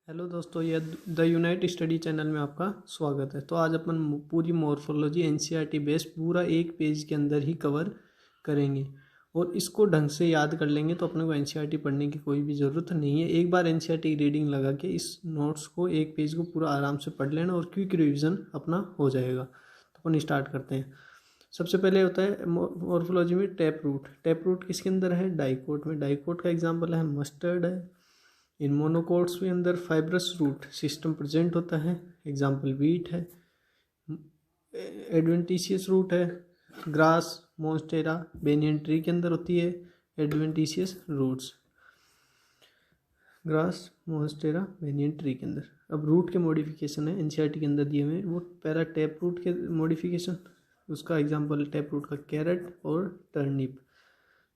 Hello दोस्तों, ये the unite study channel में आपका स्वागत है। तो आज अपन पूरी मॉर्फोलॉजी एनसीईआरटी बेस्ड पूरा एक पेज के अंदर ही कवर करेंगे और इसको ढंग से याद कर लेंगे तो अपने को एनसीईआरटी पढ़ने की कोई भी ज़रूरत नहीं है। एक बार एनसीईआरटी रीडिंग लगा के इस नोट्स को एक पेज को पूरा आराम से पढ़ लेना और क्विक रिविज़न अपना हो जाएगा। तो अपन स्टार्ट करते हैं। सबसे पहले होता है मॉर्फोलॉजी में टैप रूट। टैप रूट किसके अंदर है? डाइकोट में। डाइकोट का एग्जाम्पल है मस्टर्ड है। इन मोनोकोट्स के अंदर फाइब्रस रूट सिस्टम प्रेजेंट होता है, एग्जाम्पल वीट है। एडवेंटिशियस रूट है ग्रास, मोन्स्टेरा, बेनियन ट्री के अंदर होती है adventitious roots, grass, monstera, banyan tree के अंदर। अब रूट के मॉडिफिकेशन है एनसीईआरटी के अंदर दिए हुए, वो पहला टैप रूट के मॉडिफिकेशन, उसका एग्जाम्पल टैप रूट का कैरेट और टर्निप।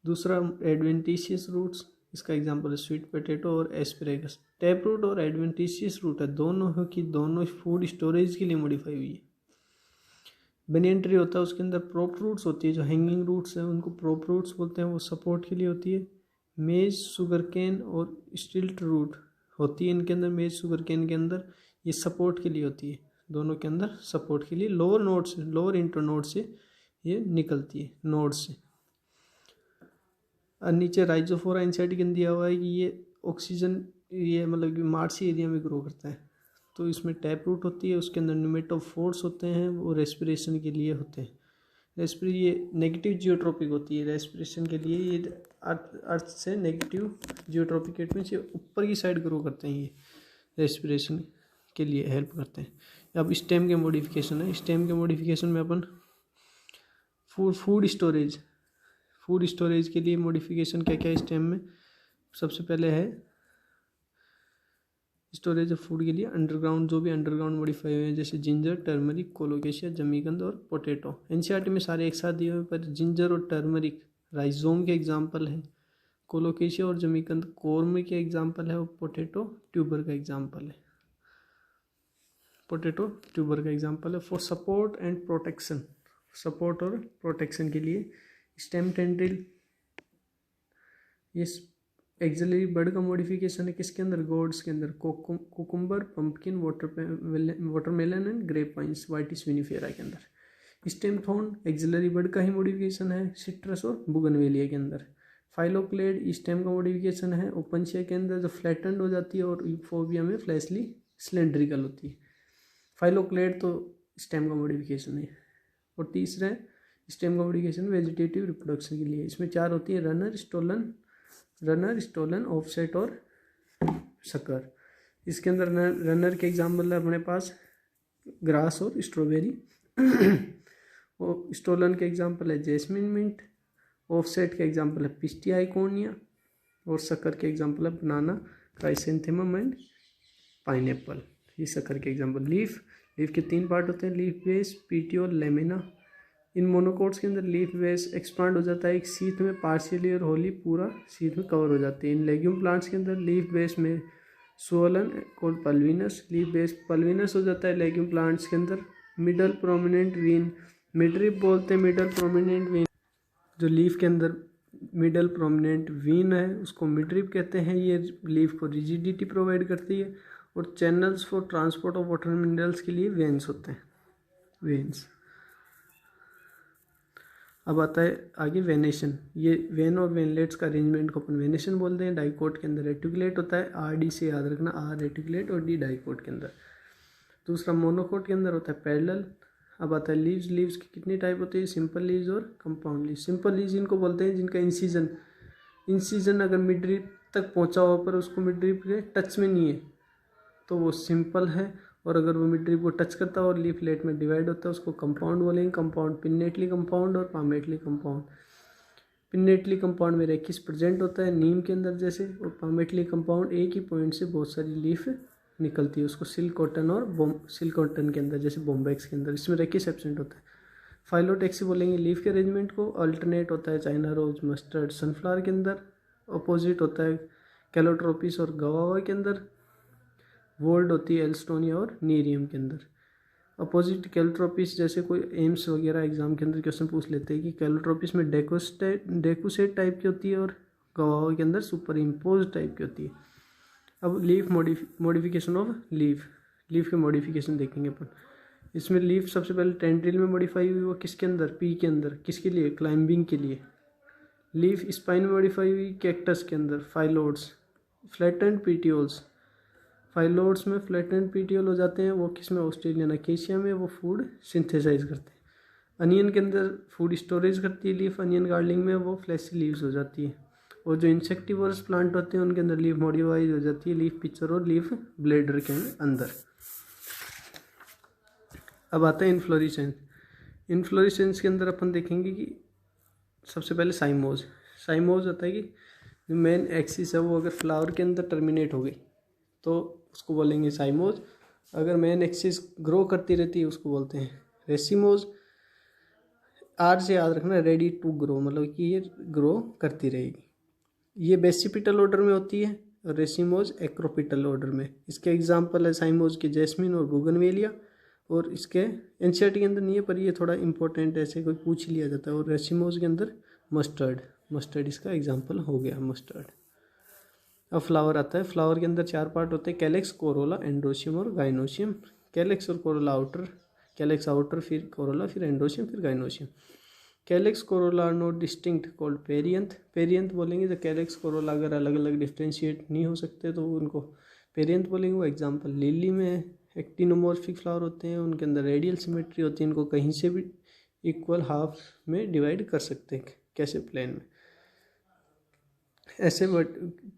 दूसरा एडवेंटिशियस रूट्स, इसका एग्जांपल है स्वीट पोटैटो और एस्परेगस। टैप रूट और एडवेंटिशियस रूट है दोनों फूड स्टोरेज के लिए मॉडिफाई हुई है। बेनियन ट्री होता है, उसके अंदर प्रोप रूट्स होती है, जो हैंगिंग रूट्स हैं उनको प्रोप रूट्स बोलते हैं, वो सपोर्ट के लिए होती है। मेज, शुगर केन और स्टिल्ट रूट होती है इनके अंदर। मेज, शुगर केन के अंदर ये सपोर्ट के लिए होती है, दोनों के अंदर सपोर्ट के लिए लोअर इंटरनोड से ये निकलती है, नोड से। और नीचे राइजोफोरा एनसीईआरटी के अंदर दिया हुआ है कि ये ऑक्सीजन, ये मतलब कि मार्सी एरिया में ग्रो करता है। तो इसमें टैप रूट होती है, उसके अंदर न्यूमेटोफोर्स होते हैं, वो रेस्पिरेशन के लिए होते हैं। ये नेगेटिव जियोट्रॉपिक होती है रेस्पिरेशन के लिए। ये अर्थ से नेगेटिव जियोट्रॉपिक मीन्स ये ऊपर की साइड ग्रो करते हैं, ये रेस्पिरेशन के लिए हेल्प करते हैं। अब स्टेम के मॉडिफिकेशन है। स्टेम के मॉडिफिकेशन में अपन फूड स्टोरेज के लिए मॉडिफिकेशन क्या क्या है स्टेम में? सबसे पहले है स्टोरेज ऑफ फूड के लिए अंडरग्राउंड, जो भी अंडरग्राउंड मॉडिफाई हुए हैं जैसे जिंजर, टर्मरिक, कोलोकेशिया, जमीकंद और पोटैटो। एनसीईआरटी में सारे एक साथ दिए हुए, पर जिंजर और टर्मरिक राइजोम के एग्जाम्पल है, कोलोकेशिया और जमीकंद कोर्म के एग्जाम्पल है और पोटैटो ट्यूबर का एग्जाम्पल है। For support and protection, support और प्रोटेक्शन के लिए स्टेम टेंड्रिल, ये एक्सिलरी बर्ड का मॉडिफिकेशन है किसके अंदर? गोड्स के अंदर। Cucumber, pumpkin, watermelon and grape vines, vitis vinifera के अंदर। स्टेम थॉर्न एक्सिलरी बर्ड का ही मॉडिफिकेशन है सिट्रस और बुगनवेलिया के अंदर। फाइलोक्लेड स्टेम का मॉडिफिकेशन है ओपनशिया के अंदर, जो फ्लैटेंड हो जाती है, और यूफोबिया में फ्लैशली सिलेंड्रिकल होती है। फाइलोक्लेड तो स्टेम का मॉडिफिकेशन है। और तीसरा स्टेम का मॉडिफिकेशन वेजिटेटिव रिप्रोडक्शन के लिए, इसमें चार होती है, रनर, स्टोलन, ऑफसेट और सकर। इसके अंदर रनर के एग्जाम्पल है अपने पास ग्रास और स्ट्रॉबेरी। और स्टोलन के एग्जाम्पल है जैस्मिन मिंट। ऑफसेट के एग्जाम्पल है पिस्टिया आइकोनिया। और सकर के एग्जाम्पल है बनाना, क्राइसेंथेमम एंड पाइनएप्पल। ये सकर के एग्जाम्पल। लीफ के तीन पार्ट होते हैं, लीफ बेस, पीटियोल, लेमिना। इन मोनोकोट्स के अंदर लीफ बेस एक्सपांड हो जाता है एक शीथ में पार्शियली और होली पूरा शीथ में कवर हो जाती है। इन लेग्यूम प्लांट्स के अंदर लीफ बेस में सोलन और पल्विनस, लीफ बेस पल्विनस हो जाता है लेग्यूम प्लांट्स के अंदर। मिडल प्रोमिनेंट वीन, मिडरिप बोलते हैं मिडल प्रोमिनेंट वीन, जो लीफ के अंदर मिडल प्रोमिनेंट वीन है उसको मिडरिप कहते हैं। ये लीफ को रिजिडिटी प्रोवाइड करती है। और channels for transport of water minerals के लिए वेन्स होते हैं, वेन्स। अब आता है आगे वेनेशन। ये वेन और वेनलेट्स का अरेंजमेंट को अपन वेनेशन बोलते हैं। डाइकोट के अंदर रेटिकुलेट होता है, आर डी से याद रखना, आर रेटिकुलेट और डी डाइकोट के अंदर। दूसरा मोनोकोट के अंदर होता है पैरेलल। अब आता है लीव्स की कितनी टाइप होती है? सिंपल लीव्स और कंपाउंड लीव्स। सिंपल लीव्स इनको बोलते हैं जिनका इंसीजन अगर मिडरिप तक पहुंचा हो पर उसको मिडरिप के टच में नहीं है तो वो सिंपल है, और अगर वो मिडरिप को टच करता है और लीफलेट में डिवाइड होता है उसको कंपाउंड बोलेंगे। कंपाउंड पिन्नेटली कंपाउंड और पामेटली कंपाउंड। पिन्नेटली कंपाउंड में रेकिस प्रेजेंट होता है नीम के अंदर जैसे, और पामेटली कंपाउंड एक ही पॉइंट से बहुत सारी लीफ निकलती है, उसको सिल्क कॉटन के अंदर जैसे बॉम्बैक्स के अंदर, इसमें रेकिस एब्सेंट होता है। फाइलोटेक्सी बोलेंगे लीफ के अरेंजमेंट को। अल्टरनेट होता है चाइना रोज, मस्टर्ड, सनफ्लावर के अंदर। अपोजिट होता है कैलोट्रोपिस और गवावा के अंदर। वोल्ड होती है एल्स्टोनिया और नीरियम के अंदर। अपोजिट कैलोट्रोपिस, जैसे कोई एम्स वगैरह एग्जाम के अंदर क्वेश्चन पूछ लेते हैं कि कैलोट्रोपिस में डेकुसेट टाइप की होती है और गवावा के अंदर सुपर इम्पोज टाइप की होती है। अब लीफ मॉडिफिकेशन ऑफ लीफ के मॉडिफिकेशन देखेंगे अपन। इसमें लीफ सबसे पहले टेंड्रिल में मॉडिफाई हुई, वो किसके अंदर, पी के अंदर, किसके लिए, क्लाइंबिंग के लिए। लीफ स्पाइन में मॉडिफाई हुई कैक्टस के अंदर, फाइलोड्स, फ्लैटेंड पीटियोल्स, फाइलोड्स में फ्लैटेंड पीटियोल हो जाते हैं, वो किस में, ऑस्ट्रेलियन अकेशिया में, वो फूड सिंथेसाइज करते हैं। अनियन के अंदर फूड स्टोरेज करती है लीफ, अनियन गार्डनिंग में वो फ्लैशी लीव्स हो जाती है। और जो इंसेक्टिवर्स प्लांट होते हैं उनके अंदर लीफ मॉडिफाइज हो जाती है लीफ पिक्चर और लीफ ब्लेडर के अंदर। अब आता है इन्फ्लोरेसेंस। इन्फ्लोरेसेंस के अंदर अपन देखेंगे कि सबसे पहले साइमोज होता है कि जो मेन एक्सिस है वो अगर फ्लावर के अंदर टर्मिनेट हो गई तो उसको बोलेंगे साइमोज। अगर मेन एक्सिस ग्रो करती रहती है उसको बोलते हैं रेसिमोज। आर से याद रखना, रेडी टू ग्रो, मतलब कि ये ग्रो करती रहेगी। ये बेसिपिटल ऑर्डर में होती है और रेसिमोज एक्रोपिटल ऑर्डर में। इसके एग्जांपल है साइमोज के जैस्मिन और बोगनवेलिया। और इसके एनसीईआरटी के अंदर नहीं है पर ये थोड़ा इंपॉर्टेंट है, ऐसे कोई पूछ लिया जाता है। और रेसिमोज के अंदर मस्टर्ड इसका एग्जांपल हो गया, मस्टर्ड। अब फ्लावर आता है। फ्लावर के अंदर 4 पार्ट होते हैं, कैलेक्स, कोरोला, एंड्रोशियम और गाइनोशियम। कैलेक्स और कोरोला आउटर, कैलेक्स आउटर, फिर कोरोला, फिर एंड्रोशियम, फिर gynoecium. Calyx corolla are not distinct called perianth. Perianth बोलेंगे तो कैलेक्स कोरोला अगर अलग अलग डिफ्रेंशिएट नहीं हो सकते तो उनको पेरियंथ बोलेंगे। वो एग्जांपल लिली में एक्टिनोमॉर्फिक फ्लावर होते हैं, उनके अंदर रेडियल सिमेट्री होती है, इनको कहीं से भी इक्वल हाफ में डिवाइड कर सकते हैं, कैसे प्लेन में, ऐसे बट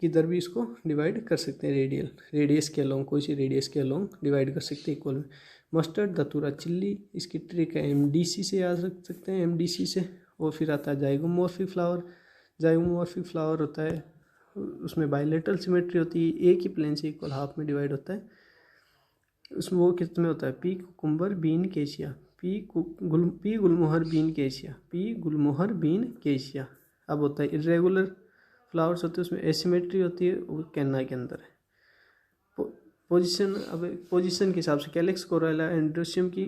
किधर भी इसको डिवाइड कर सकते हैं, रेडियस के अलोंग, कोई सी रेडियस के अलोंग डिवाइड कर सकते हैं इक्वल में। मस्टर्ड, दतूरा, चिल्ली, इसकी ट्रिक है एमडीसी से याद रख सकते हैं, एमडीसी से। और फिर आता है जाइगोमॉर्फिक फ्लावर। जाइगोमॉर्फिक फ्लावर होता है, उसमें बायलेटरल सिमेट्री होती है, एक ही प्लेन से इक्वल हाफ में डिवाइड होता है। उसमें वो किस में होता है, pea cucumber bean cassia, pea गुलमोहर बीन केशिया, पी गुलमोहर बीन केशिया। अब होता है इरेगुलर फ्लावर्स होते हैं, उसमें एसिमेट्री होती है, वो कैना के अंदर है। पोजीशन, अब पोजीशन के हिसाब से कैलेक्स कोरोला एंड्रोशियम की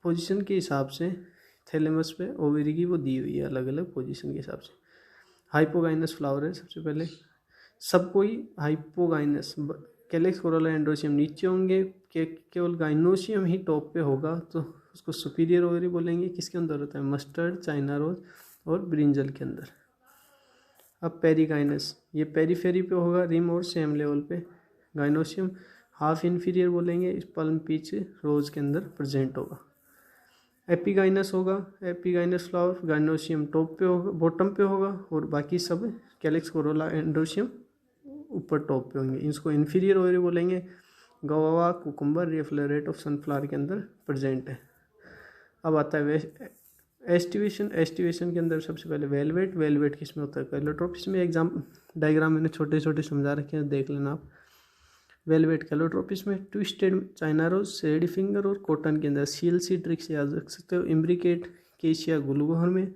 पोजीशन के हिसाब से थैलेमस पे ओवेरी की वो दी हुई है अलग अलग पोजीशन के हिसाब से। हाइपोगाइनस फ्लावर है सबसे पहले, सब कोई हाइपोगाइनस। कैलेक्स कोरोला एंड्रोशियम नीचे होंगे, केवल गाइनोशियम ही टॉप पे होगा, तो उसको सुपीरियर ओवेरी बोलेंगे। किसके अंदर होता है, मस्टर्ड, चाइना रोज और ब्रिंजल के अंदर। अब पेरिगाइनस, ये पेरीफेरी पे होगा, रिम और सेम लेवल पे। गाइनोशियम हाफ इन्फीरियर बोलेंगे, इस पल्म पीच रोज के अंदर प्रेजेंट होगा। एपिगाइनस होगा, एपिगाइनस फ्लावर गाइनोशियम टॉप पे होगा, बॉटम पे होगा, और बाकी सब कैलेक्स कोरोला एंड्रोशियम ऊपर टॉप पे होंगे, इसको इन्फीरियर ओवेरी बोलेंगे। गवावा, कुकुम्बर, ये फ्लोरेट ऑफ सनफ्लावर के अंदर प्रेजेंट है। अब आता है एस्टिवेशन के अंदर सबसे पहले वेलवेट किस में होता है, कैलोट्रोपिस में। एग्जाम डायग्राम मैंने छोटे छोटे समझा रखे हैं, देख लेना आप। वेलवेट कैलोट्रोपिस में, ट्विस्टेड चाइना रोज, सेडी फिंगर और कॉटन के अंदर। CLC ट्रिक से याद रख सकते हो। इम्ब्रिकेट, केशिया, गुलमोहर में,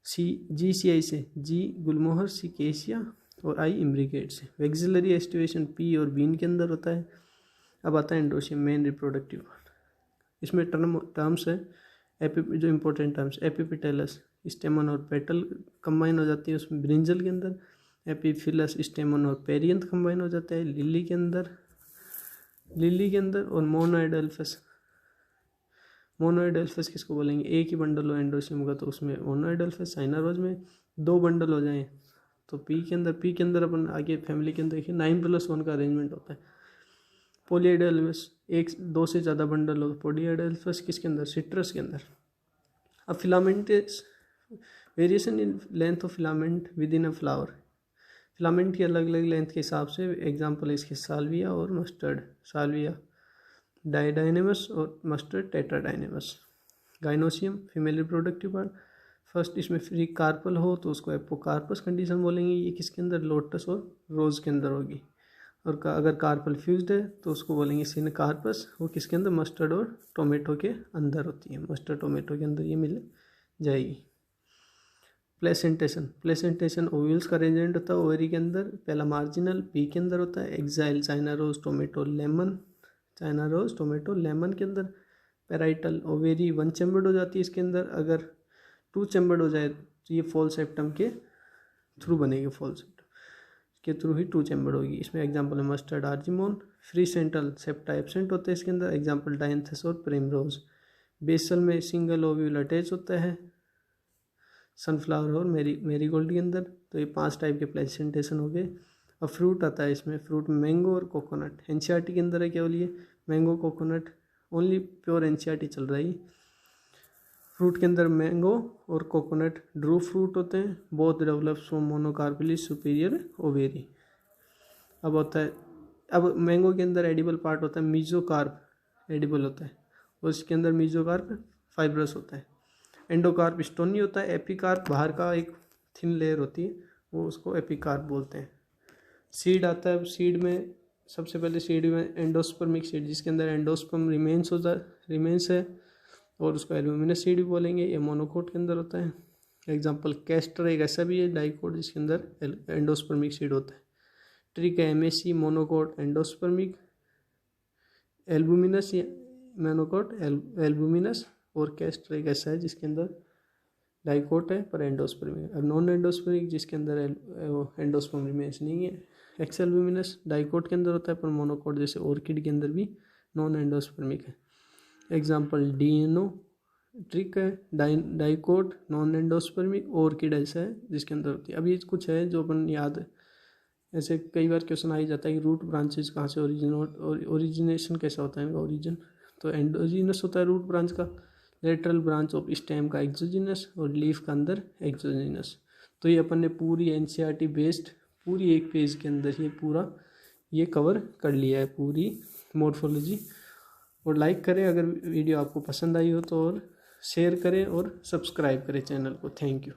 GCI से जी गुलमोहर, C केशिया और I इम्ब्रिकेट से। वेक्सिलरी एस्टिवेशन पी और बीन के अंदर होता है। अब आता है एंड्रोशियम, मेन रिप्रोडक्टिव पार्ट। इसमें टर्म्स है जो इंपॉर्टेंट टर्म्स, एपिपिटेलस, स्टेमन और पेटल कंबाइन हो जाती है उसमें। ब्रिंजल के अंदर एपीफिलस, स्टेमन और पेरियंथ कंबाइन हो जाता है लिली के अंदर। और मोनोइडल्फस किसको बोलेंगे, एक ही बंडल हो एंड्रोशियम का तो उसमें मोनोइडल्फस। चाइना रोज में 2 बंडल हो जाएं तो पी के अंदर अपन आगे फैमिली के अंदर देखिए 9+1 का अरेंजमेंट होता है। पॉलीएडल्फस 1-2 से ज़्यादा बंडल हो। पॉलीएडल्फस किसके अंदर, सिट्रस के अंदर। अब filamentous, variation in length of filament with in a flower. Filament की अलग अलग लेंथ के हिसाब से, एग्जांपल इसके साल्विया और मस्टर्ड, साल्विया डाइडाइनेमस और mustard tetradynamous. Gynoecium, female reproductive part. First इसमें फ्री कार्पल हो तो उसको एपोकार्पस कंडीशन बोलेंगे, ये किसके अंदर, लोटस और रोज के अंदर होगी। और अगर कार्पल फ्यूज्ड है तो उसको बोलेंगे सिनकार्पस, वो किसके अंदर, मस्टर्ड और टोमेटो के अंदर होती है, मस्टर्ड टोमेटो के अंदर ये मिल जाएगी। प्लेसेंटेशन ओव्यूल्स का अरेंजमेंट होता है ओवरी के अंदर। पहला मार्जिनल पी के अंदर होता है। Axile, China rose, tomato, lemon, China rose, tomato, lemon के अंदर। पेराइटल, ओवेरी 1 चैम्बर्ड हो जाती है इसके अंदर, अगर 2 चैम्बर्ड हो जाए तो ये फॉल सेप्टम के थ्रू बनेगी, फॉल सेप्टम। के थ्रू ही टू चैम्बर्ड होगी। इसमें एग्जांपल है mustard, argemone. Free central septa absent होते हैं इसके अंदर, एग्जांपल डायंथस और प्रिमरोज। बेसल में सिंगल ओव्यूल अटैच होता है सनफ्लावर और मेरीगोल्ड के अंदर। तो ये 5 टाइप के प्रेजेंटेशन हो गए। अब फ्रूट आता है इसमें, फ्रूट में मैंगो और कोकोनट। एनसीईआरटी के अंदर है केवल ये mango coconut, only pure NCERT चल रहा है। फ्रूट के अंदर मैंगो और कोकोनट ड्रू फ्रूट होते हैं, both develops from monocarpellary superior ovary. अब होता है, अब मैंगो के अंदर एडिबल पार्ट होता है मीजोकार्प, एडिबल होता है, और इसके अंदर मीजोकार्प फाइब्रस होता है। एंडोकार्प स्टोनी होता है। एपिकार्प बाहर का एक थिन लेयर होती है, वो उसको एपिकार्प बोलते हैं। सीड आता है, सीड में सबसे पहले सीड में एंडोस्पर्मिक सीड, जिसके अंदर एंडोस्पर्म रिमेन्स है, और उसको एल्यूमिनस सीड भी बोलेंगे। ये मोनोकोट के अंदर होता है। एग्जांपल कैस्टर एक ऐसा भी है डाइकोट जिसके अंदर एंडोस्पर्मिक सीड होता है। ट्रिक है MSc monocot endospermic, albuminous monocot albuminous, और कैस्टर एक ऐसा है जिसके अंदर डाइकोट है पर एंडोस्पर्मिक। अब नॉन एंडोस्पर्मिक जिसके अंदर एंडोस्पर्म रिमेन्स नहीं है। एक्सएल्बुमिनस डाइकोट के अंदर होता है पर मोनोकोट जैसे ऑर्किड के अंदर भी नॉन एंडोस्पर्मिक है। एग्जाम्पल डीएनओ ट्रिक है डाइकोट नॉन एंडोस्पर्मिक, ऑर्किड ऐसा है जिसके अंदर होती है। अब ये कुछ है जो अपन याद, ऐसे कई बार क्वेश्चन आ ही जाता है कि रूट ब्रांचेज कहाँ से ओरिजिनेशन कैसा होता है इनका ओरिजिन। तो एंडोजीनस होता है रूट ब्रांच का, लेटरल ब्रांच ऑफ स्टेम का एक्सोजीनस, और लीफ का अंदर एक्सोजीनस। तो ये अपन ने पूरी एनसीईआरटी बेस्ड पूरी एक पेज के अंदर ये पूरा ये कवर कर लिया है पूरी मॉर्फोलॉजी। और लाइक करें अगर वीडियो आपको पसंद आई हो तो, और शेयर करें और सब्सक्राइब करें चैनल को। Thank you.